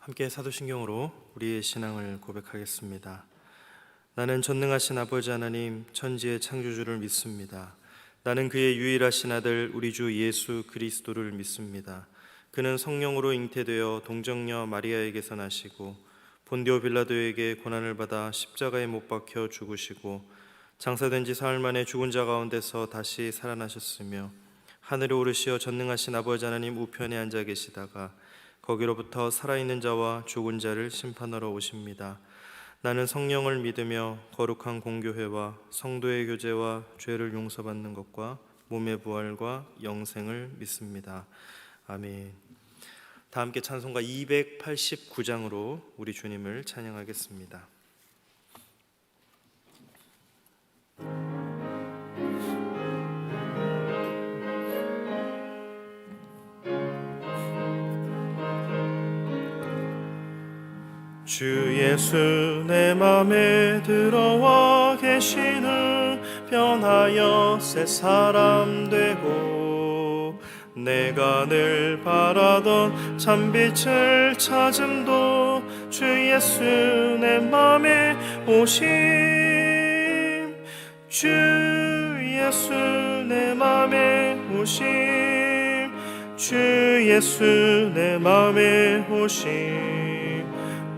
함께 사도신경으로 우리의 신앙을 고백하겠습니다. 나는 전능하신 아버지 하나님 천지의 창조주를 믿습니다. 나는 그의 유일하신 아들 우리 주 예수 그리스도를 믿습니다. 그는 성령으로 잉태되어 동정녀 마리아에게서 나시고 본디오 빌라도에게 고난을 받아 십자가에 못 박혀 죽으시고 장사된 지 사흘 만에 죽은 자 가운데서 다시 살아나셨으며 하늘에 오르시어 전능하신 아버지 하나님 우편에 앉아 계시다가 거기로부터 살아있는 자와 죽은 자를 심판하러 오십니다. 나는 성령을 믿으며 거룩한 공교회와 성도의 교제와 죄를 용서받는 것과 몸의 부활과 영생을 믿습니다. 아멘. 다 함께 찬송가 289장으로 우리 주님을 찬양하겠습니다. 주 예수 내 맘에 들어와 계신 후 변하여 새 사람 되고 내가 늘 바라던 참빛을 찾음도 주 예수 내 맘에 오심 주 예수 내 맘에 오심 주 예수 내 맘에 오심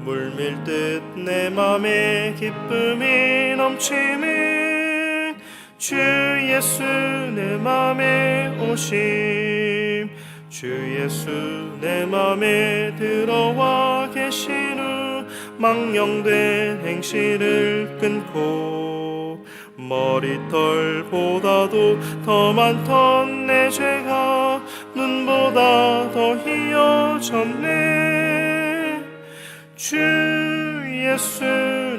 물밀듯 내 맘에 기쁨이 넘치는 주 예수 내 맘에 오심 주 예수 내 맘에 들어와 계신 후 망령된 행실을 끊고 머리털보다도 더 많던 내 죄가 눈보다 더 희어졌네 주 예수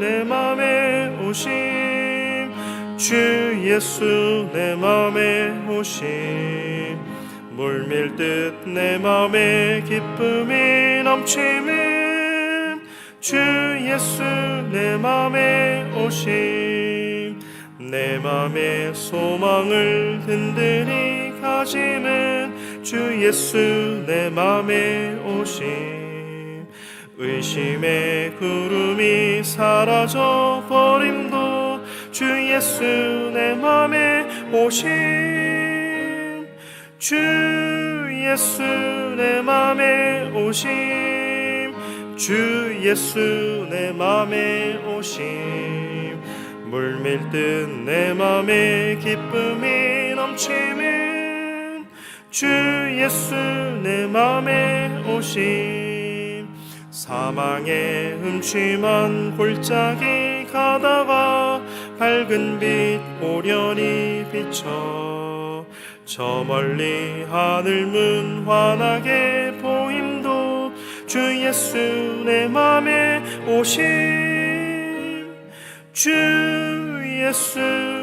내 맘에 오심 주 예수 내 맘에 오심 물밀듯 내 맘에 기쁨이 넘치는 주 예수 내 맘에 오심 내 맘에 소망을 든든히 가지는 주 예수 내 맘에 오심 의심의 구름이 사라져 버림도 주 예수 내 맘에 오심 주 예수 내 맘에 오심 주 예수 내 맘에 오심 물밀듯 내 맘에 기쁨이 넘치는 주 예수 내 맘에 오심 사망의 음침한 골짜기 가다가 밝은 빛 오련히 비쳐 저 멀리 하늘문 환하게 보임도 주 예수 내 맘에 오심 주 예수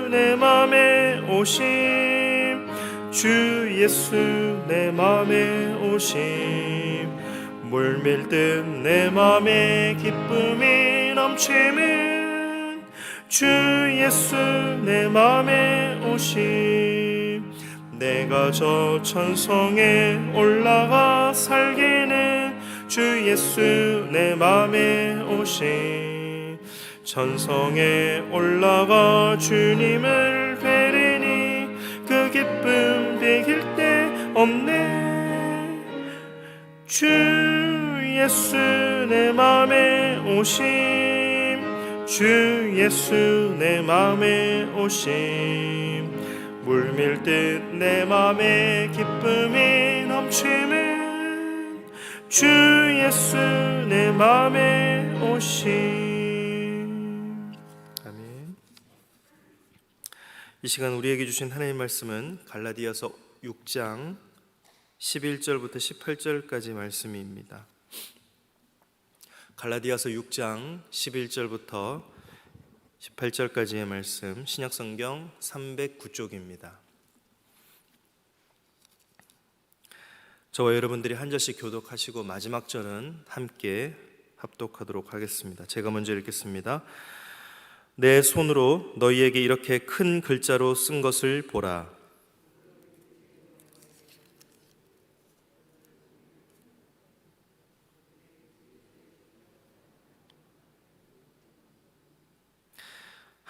내 맘에 오심 주 예수 내 맘에 오심 물밀듯 내 맘에 기쁨이 넘치는 주 예수 내 맘에 오심 내가 저 천성에 올라가 살기는 주 예수 내 맘에 오심 천성에 올라가 주님을 뵈리니 그 기쁨 비길 데 없네 주 예수 내 맘에 오심 주 예수 내 맘에 오심 물밀듯 내 맘에 기쁨이 넘치는 주 예수 내 맘에 오심 아멘. 이 시간 우리에게 주신 하나님의 말씀은 갈라디아서 6장 11절부터 18절까지 말씀입니다. 갈라디아서 6장 11절부터 18절까지의 말씀 신약성경 309쪽입니다. 저와 여러분들이 한 절씩 교독하시고 마지막 절은 함께 합독하도록 하겠습니다. 제가 먼저 읽겠습니다. 내 손으로 너희에게 이렇게 큰 글자로 쓴 것을 보라.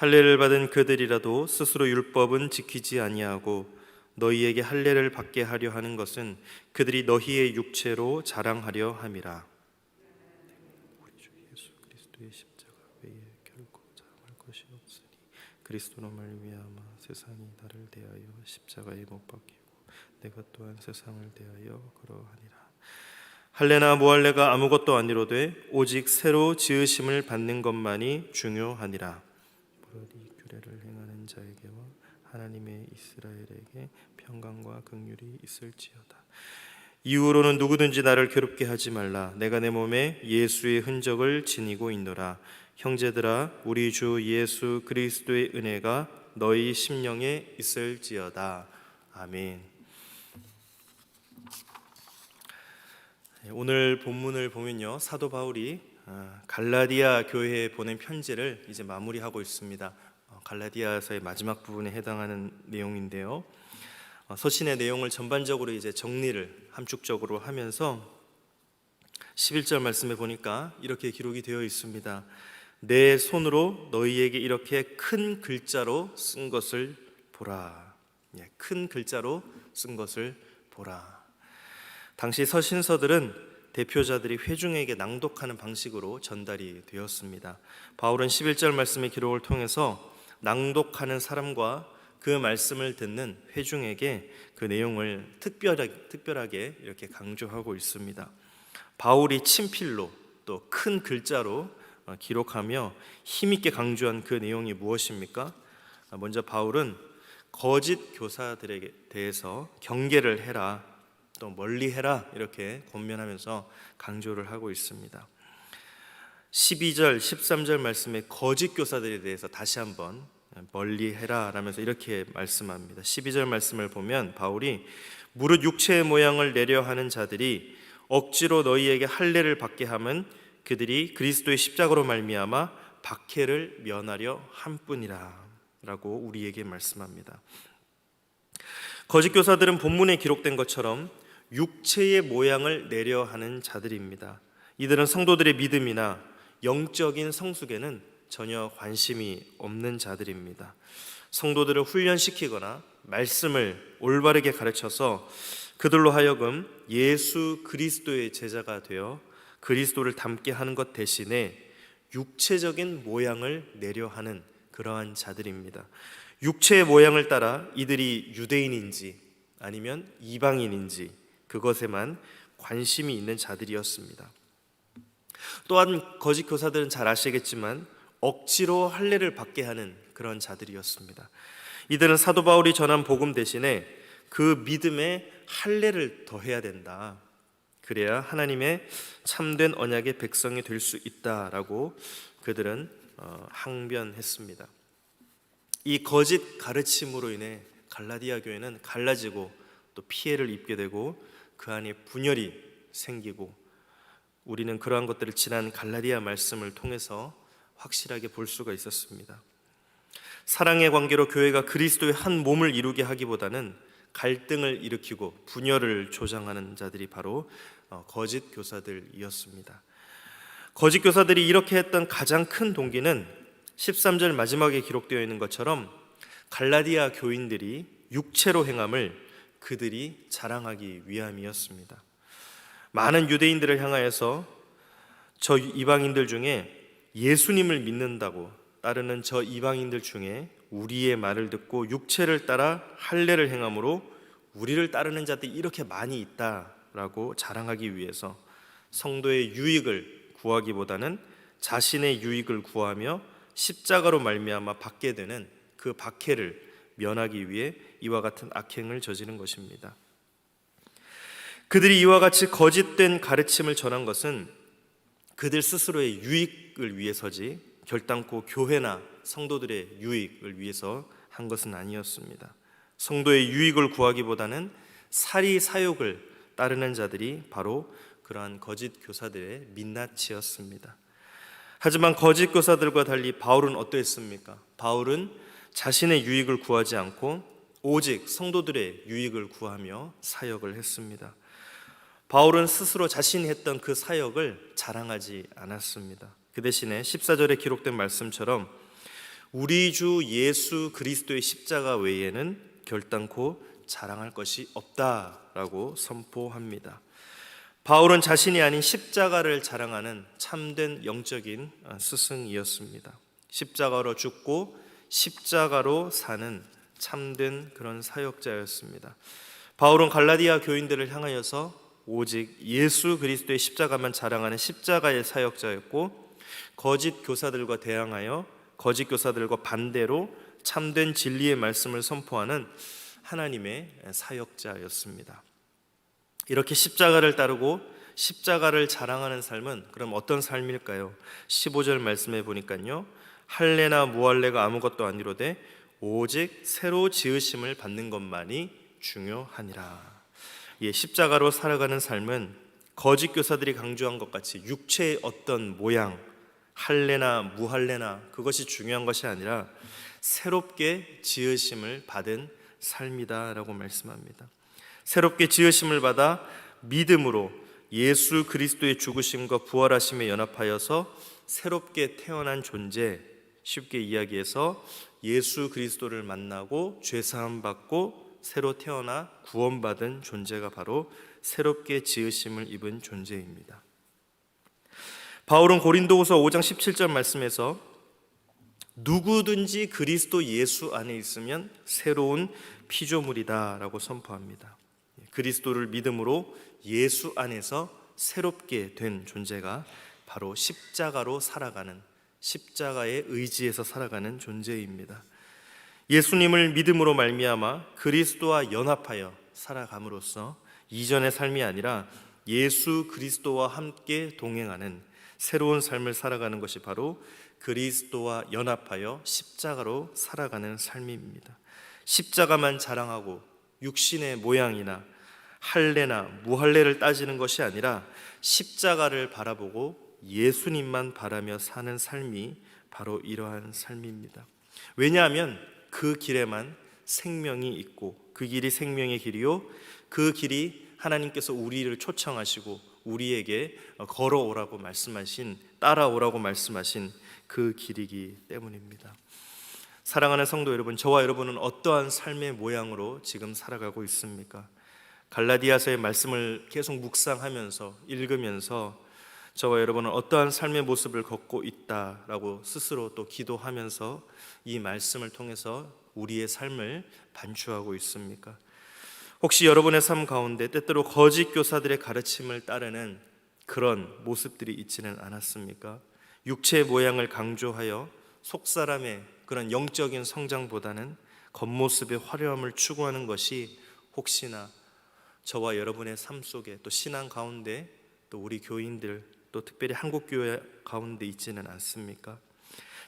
할례를 받은 그들이라도 스스로 율법은 지키지 아니하고 너희에게 할례를 받게 하려 하는 것은 그들이 너희의 육체로 자랑하려 함이라. 우리 주 예수 그리스도의 십자가 외에 결코 자랑할 것이 없으니 그리스도로 말미암아 세상이 나를 대하여 십자가에 못 박히고 내가 또한 세상을 대하여 그러하니라. 할례나 무할례가 아무것도 아니로되 오직 새로 지으심을 받는 것만이 중요하니라. 무릇이 규례를 행하는 자에게와 하나님의 이스라엘에게 평강과 긍휼이 있을지어다. 이후로는 누구든지 나를 괴롭게 하지 말라. 내가 내 몸에 예수의 흔적을 지니고 있노라. 형제들아, 우리 주 예수 그리스도의 은혜가 너희 심령에 있을지어다. 아멘. 오늘 본문을 보면요, 사도 바울이 갈라디아 교회에 보낸 편지를 이제 마무리하고 있습니다. 갈라디아서의 마지막 부분에 해당하는 내용인데요, 서신의 내용을 전반적으로 이제 정리를 함축적으로 하면서 11절 말씀에 보니까 이렇게 기록이 되어 있습니다. 내 손으로 너희에게 이렇게 큰 글자로 쓴 것을 보라. 큰 글자로 쓴 것을 보라. 당시 서신서들은 대표자들이 회중에게 낭독하는 방식으로 전달이 되었습니다. 바울은 11절 말씀의 기록을 통해서 낭독하는 사람과 그 말씀을 듣는 회중에게 그 내용을 특별하게 이렇게 강조하고 있습니다. 바울이 친필로 또 큰 글자로 기록하며 힘있게 강조한 그 내용이 무엇입니까? 먼저 바울은 거짓 교사들에게 대해서 경계를 해라, 또 멀리해라, 이렇게 권면하면서 강조를 하고 있습니다. 12절, 13절 말씀에 거짓 교사들에 대해서 다시 한번 멀리해라 라면서 이렇게 말씀합니다. 12절 말씀을 보면 바울이 무릇 육체의 모양을 내려 하는 자들이 억지로 너희에게 할례를 받게 하면 그들이 그리스도의 십자가로 말미암아 박해를 면하려 함뿐이라 라고 우리에게 말씀합니다. 거짓 교사들은 본문에 기록된 것처럼 육체의 모양을 내려 하는 자들입니다. 이들은 성도들의 믿음이나 영적인 성숙에는 전혀 관심이 없는 자들입니다. 성도들을 훈련시키거나 말씀을 올바르게 가르쳐서 그들로 하여금 예수 그리스도의 제자가 되어 그리스도를 닮게 하는 것 대신에 육체적인 모양을 내려 하는 그러한 자들입니다. 육체의 모양을 따라 이들이 유대인인지 아니면 이방인인지 그것에만 관심이 있는 자들이었습니다. 또한 거짓 교사들은 잘 아시겠지만 억지로 할례를 받게 하는 그런 자들이었습니다. 이들은 사도 바울이 전한 복음 대신에 그 믿음에 할례를 더해야 된다, 그래야 하나님의 참된 언약의 백성이 될 수 있다라고 그들은 항변했습니다. 이 거짓 가르침으로 인해 갈라디아 교회는 갈라지고 또 피해를 입게 되고 그 안에 분열이 생기고, 우리는 그러한 것들을 지난 갈라디아 말씀을 통해서 확실하게 볼 수가 있었습니다. 사랑의 관계로 교회가 그리스도의 한 몸을 이루게 하기보다는 갈등을 일으키고 분열을 조장하는 자들이 바로 거짓 교사들이었습니다. 거짓 교사들이 이렇게 했던 가장 큰 동기는 13절 마지막에 기록되어 있는 것처럼 갈라디아 교인들이 육체로 행함을 그들이 자랑하기 위함이었습니다. 많은 유대인들을 향하여서 저 이방인들 중에 예수님을 믿는다고 따르는 저 이방인들 중에 우리의 말을 듣고 육체를 따라 할례를 행함으로 우리를 따르는 자들이 이렇게 많이 있다라고 자랑하기 위해서 성도의 유익을 구하기보다는 자신의 유익을 구하며 십자가로 말미암아 받게 되는 그 박해를 면하기 위해 이와 같은 악행을 저지른 것입니다. 그들이 이와 같이 거짓된 가르침을 전한 것은 그들 스스로의 유익을 위해서지 결단코 교회나 성도들의 유익을 위해서 한 것은 아니었습니다. 성도의 유익을 구하기보다는 사리 사욕을 따르는 자들이 바로 그러한 거짓 교사들의 민낯이었습니다. 하지만 거짓 교사들과 달리 바울은 어떠했습니까? 바울은 자신의 유익을 구하지 않고 오직 성도들의 유익을 구하며 사역을 했습니다. 바울은 스스로 자신이 했던 그 사역을 자랑하지 않았습니다. 그 대신에 14절에 기록된 말씀처럼 우리 주 예수 그리스도의 십자가 외에는 결단코 자랑할 것이 없다라고 선포합니다. 바울은 자신이 아닌 십자가를 자랑하는 참된 영적인 스승이었습니다. 십자가로 죽고 십자가로 사는 참된 그런 사역자였습니다. 바울은 갈라디아 교인들을 향하여서 오직 예수 그리스도의 십자가만 자랑하는 십자가의 사역자였고, 거짓 교사들과 대항하여 거짓 교사들과 반대로 참된 진리의 말씀을 선포하는 하나님의 사역자였습니다. 이렇게 십자가를 따르고 십자가를 자랑하는 삶은 그럼 어떤 삶일까요? 15절 말씀해 보니까요, 할례나 무할례가 아무것도 아니로되 오직 새로 지으심을 받는 것만이 중요하니라. 십자가로 살아가는 삶은 거짓 교사들이 강조한 것 같이 육체의 어떤 모양, 할례나 무할례나 그것이 중요한 것이 아니라 새롭게 지으심을 받은 삶이다라고 말씀합니다. 새롭게 지으심을 받아 믿음으로 예수 그리스도의 죽으심과 부활하심에 연합하여서 새롭게 태어난 존재, 쉽게 이야기해서 예수 그리스도를 만나고 죄사함 받고 새로 태어나 구원받은 존재가 바로 새롭게 지으심을 입은 존재입니다. 바울은 고린도후서 5장 17절 말씀에서 누구든지 그리스도 예수 안에 있으면 새로운 피조물이다 라고 선포합니다. 그리스도를 믿음으로 예수 안에서 새롭게 된 존재가 바로 십자가로 살아가는, 십자가의 의지에서 살아가는 존재입니다. 예수님을 믿음으로 말미암아 그리스도와 연합하여 살아감으로써 이전의 삶이 아니라 예수 그리스도와 함께 동행하는 새로운 삶을 살아가는 것이 바로 그리스도와 연합하여 십자가로 살아가는 삶입니다. 십자가만 자랑하고 육신의 모양이나 할례나 무할례를 따지는 것이 아니라 십자가를 바라보고 예수님만 바라며 사는 삶이 바로 이러한 삶입니다. 왜냐하면 그 길에만 생명이 있고 그 길이 생명의 길이요, 그 길이 하나님께서 우리를 초청하시고 우리에게 걸어오라고 말씀하신, 따라오라고 말씀하신 그 길이기 때문입니다. 사랑하는 성도 여러분, 저와 여러분은 어떠한 삶의 모양으로 지금 살아가고 있습니까? 갈라디아서의 말씀을 계속 묵상하면서 읽으면서 저와 여러분은 어떠한 삶의 모습을 걷고 있다라고 스스로 또 기도하면서 이 말씀을 통해서 우리의 삶을 반추하고 있습니까? 혹시 여러분의 삶 가운데 때때로 거짓 교사들의 가르침을 따르는 그런 모습들이 있지는 않았습니까? 육체의 모양을 강조하여 속사람의 그런 영적인 성장보다는 겉모습의 화려함을 추구하는 것이 혹시나 저와 여러분의 삶 속에 또 신앙 가운데 또 우리 교인들 또 특별히 한국교회 가운데 있지는 않습니까?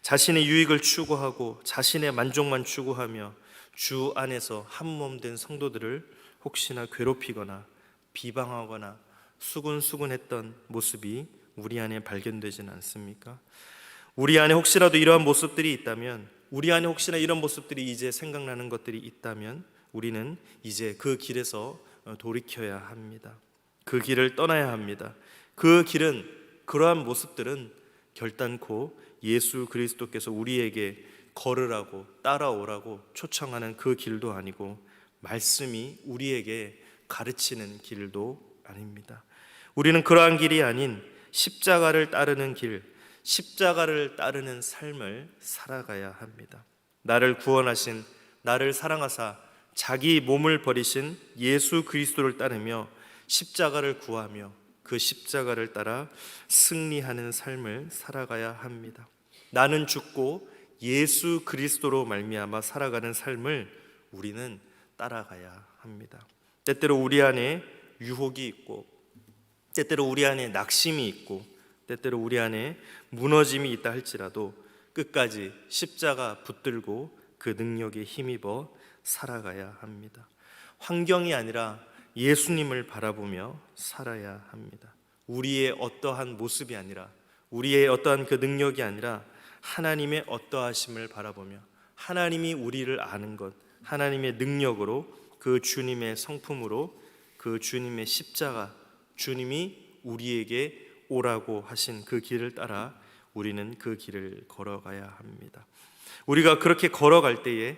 자신의 유익을 추구하고 자신의 만족만 추구하며 주 안에서 한몸 된 성도들을 혹시나 괴롭히거나 비방하거나 수군수군했던 모습이 우리 안에 발견되지는 않습니까? 우리 안에 혹시라도 이러한 모습들이 있다면, 우리 안에 혹시나 이런 모습들이 이제 생각나는 것들이 있다면 우리는 이제 그 길에서 돌이켜야 합니다. 그 길을 떠나야 합니다. 그 길은, 그러한 모습들은 결단코 예수 그리스도께서 우리에게 걸으라고 따라오라고 초청하는 그 길도 아니고 말씀이 우리에게 가르치는 길도 아닙니다. 우리는 그러한 길이 아닌 십자가를 따르는 길, 십자가를 따르는 삶을 살아가야 합니다. 나를 구원하신, 나를 사랑하사 자기 몸을 버리신 예수 그리스도를 따르며 십자가를 구하며 그 십자가를 따라 승리하는 삶을 살아가야 합니다. 나는 죽고 예수 그리스도로 말미암아 살아가는 삶을 우리는 따라가야 합니다. 때때로 우리 안에 유혹이 있고, 때때로 우리 안에 낙심이 있고, 때때로 우리 안에 무너짐이 있다 할지라도 끝까지 십자가 붙들고 그 능력에 힘입어 살아가야 합니다. 환경이 아니라 예수님을 바라보며 살아야 합니다. 우리의 어떠한 모습이 아니라, 우리의 어떠한 그 능력이 아니라 하나님의 어떠하심을 바라보며 하나님이 우리를 아는 것, 하나님의 능력으로, 그 주님의 성품으로, 그 주님의 십자가, 주님이 우리에게 오라고 하신 그 길을 따라 우리는 그 길을 걸어가야 합니다. 우리가 그렇게 걸어갈 때에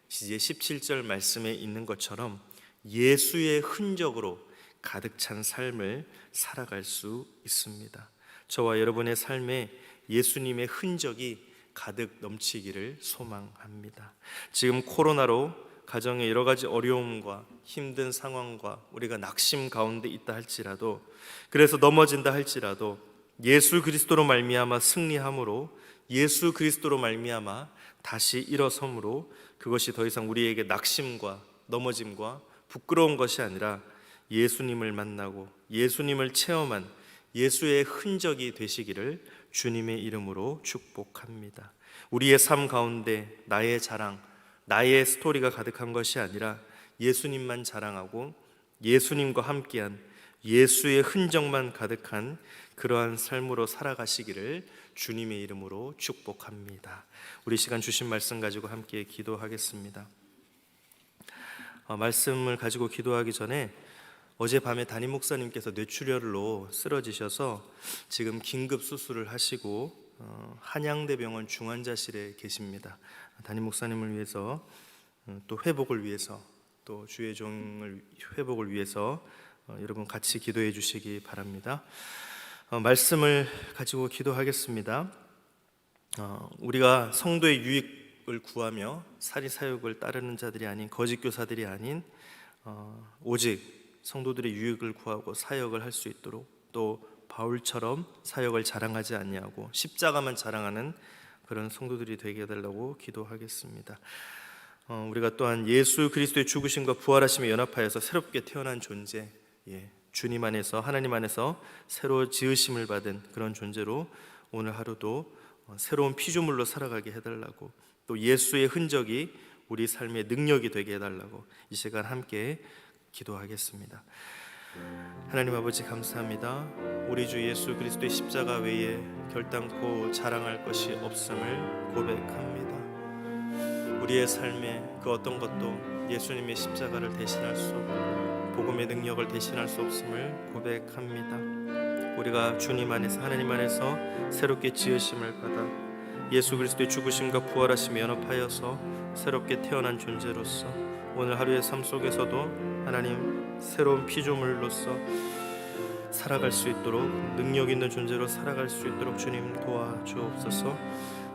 이제 17절 말씀에 있는 것처럼 예수의 흔적으로 가득 찬 삶을 살아갈 수 있습니다. 저와 여러분의 삶에 예수님의 흔적이 가득 넘치기를 소망합니다. 지금 코로나로 가정의 여러 가지 어려움과 힘든 상황과 우리가 낙심 가운데 있다 할지라도, 그래서 넘어진다 할지라도 예수 그리스도로 말미암아 승리함으로, 예수 그리스도로 말미암아 다시 일어섬으로 그것이 더 이상 우리에게 낙심과 넘어짐과 부끄러운 것이 아니라 예수님을 만나고 예수님을 체험한 예수의 흔적이 되시기를 주님의 이름으로 축복합니다. 우리의 삶 가운데 나의 자랑, 나의 스토리가 가득한 것이 아니라 예수님만 자랑하고 예수님과 함께한 예수의 흔적만 가득한 그러한 삶으로 살아가시기를 주님의 이름으로 축복합니다. 우리 시간 주신 말씀 가지고 함께 기도하겠습니다. 말씀을 가지고 기도하기 전에 어젯밤에 담임 목사님께서 뇌출혈로 쓰러지셔서 지금 긴급 수술을 하시고 한양대병원 중환자실에 계십니다. 담임 목사님을 위해서, 또 회복을 위해서, 또 주의 종을 회복을 위해서 여러분 같이 기도해 주시기 바랍니다. 말씀을 가지고 기도하겠습니다. 우리가 성도의 유익을 구하며 사리사욕을 따르는 자들이 아닌, 거짓 교사들이 아닌 오직 성도들의 유익을 구하고 사역을 할 수 있도록, 또 바울처럼 사역을 자랑하지 아니하고 십자가만 자랑하는 그런 성도들이 되게 해달라고 기도하겠습니다. 우리가 또한 예수 그리스도의 죽으심과 부활하심에 연합하여서 새롭게 태어난 존재, 주님 안에서, 하나님 안에서 새로 지으심을 받은 그런 존재로 오늘 하루도 새로운 피조물로 살아가게 해달라고, 또 예수의 흔적이 우리 삶의 능력이 되게 해달라고 이 시간 함께 기도하겠습니다. 하나님 아버지 감사합니다. 우리 주 예수 그리스도의 십자가 외에 결단코 자랑할 것이 없음을 고백합니다. 우리의 삶에 그 어떤 것도 예수님의 십자가를 대신할 수 없고 복음의 능력을 대신할 수 없음을 고백합니다. 우리가 주님 안에서, 하나님 안에서 새롭게 지으심을 받아 예수 그리스도의 죽으심과 부활하심에 연합하여서 새롭게 태어난 존재로서 오늘 하루의 삶 속에서도 하나님 새로운 피조물로서 살아갈 수 있도록, 능력 있는 존재로 살아갈 수 있도록 주님 도와주옵소서.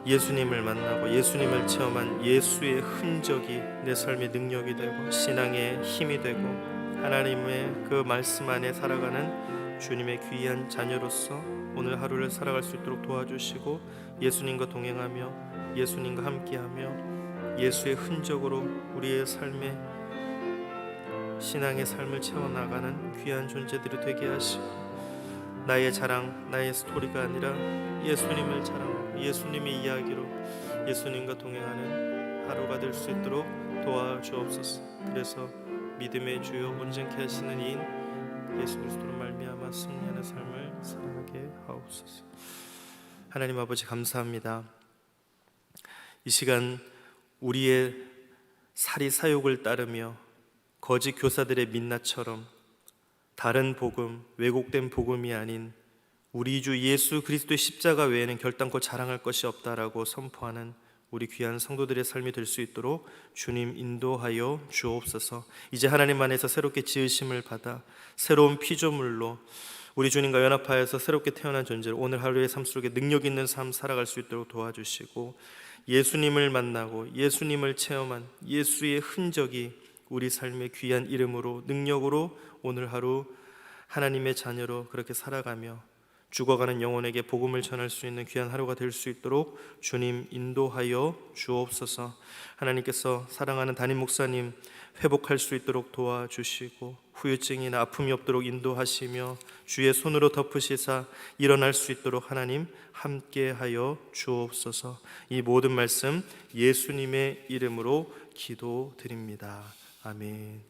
예수님을 만나고 예수님을 체험한 예수의 흔적이 내 삶의 능력이 되고 신앙의 힘이 되고 하나님의 그 말씀 안에 살아가는 주님의 귀한 자녀로서 오늘 하루를 살아갈 수 있도록 도와주시고, 예수님과 동행하며 예수님과 함께하며 예수의 흔적으로 우리의 삶에 신앙의 삶을 채워나가는 귀한 존재들이 되게 하시고, 나의 자랑, 나의 스토리가 아니라 예수님을 자랑하고 예수님의 이야기로 예수님과 동행하는 하루가 될 수 있도록 도와주옵소서. 그래서 믿음의 주요 온전케 하시는 이인 예수 그리스도로 말미암아 승리하는 삶을 살아가게 하옵소서. 하나님 아버지 감사합니다. 이 시간 우리의 사리사욕을 따르며 거짓 교사들의 민낯처럼 다른 복음, 왜곡된 복음이 아닌 우리 주 예수 그리스도의 십자가 외에는 결단코 자랑할 것이 없다라고 선포하는 우리 귀한 성도들의 삶이 될 수 있도록 주님 인도하여 주옵소서. 이제 하나님 안에서 새롭게 지으심을 받아 새로운 피조물로 우리 주님과 연합하여서 새롭게 태어난 존재로 오늘 하루의 삶 속에 능력 있는 삶 살아갈 수 있도록 도와주시고, 예수님을 만나고 예수님을 체험한 예수의 흔적이 우리 삶의 귀한 이름으로, 능력으로 오늘 하루 하나님의 자녀로 그렇게 살아가며 죽어가는 영혼에게 복음을 전할 수 있는 귀한 하루가 될 수 있도록 주님 인도하여 주옵소서. 하나님께서 사랑하는 담임 목사님 회복할 수 있도록 도와주시고 후유증이나 아픔이 없도록 인도하시며 주의 손으로 덮으시사 일어날 수 있도록 하나님 함께하여 주옵소서. 이 모든 말씀 예수님의 이름으로 기도드립니다. 아멘.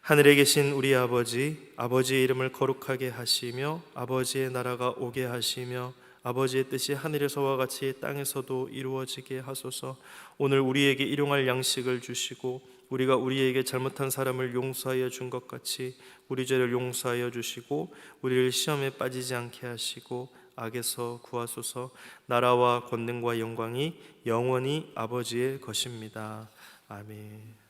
하늘에 계신 우리 아버지, 아버지의 이름을 거룩하게 하시며 아버지의 나라가 오게 하시며 아버지의 뜻이 하늘에서와 같이 땅에서도 이루어지게 하소서. 오늘 우리에게 일용할 양식을 주시고 우리가 우리에게 잘못한 사람을 용서하여 준 것 같이 우리 죄를 용서하여 주시고 우리를 시험에 빠지지 않게 하시고 악에서 구하소서. 나라와 권능과 영광이 영원히 아버지의 것입니다. 아멘.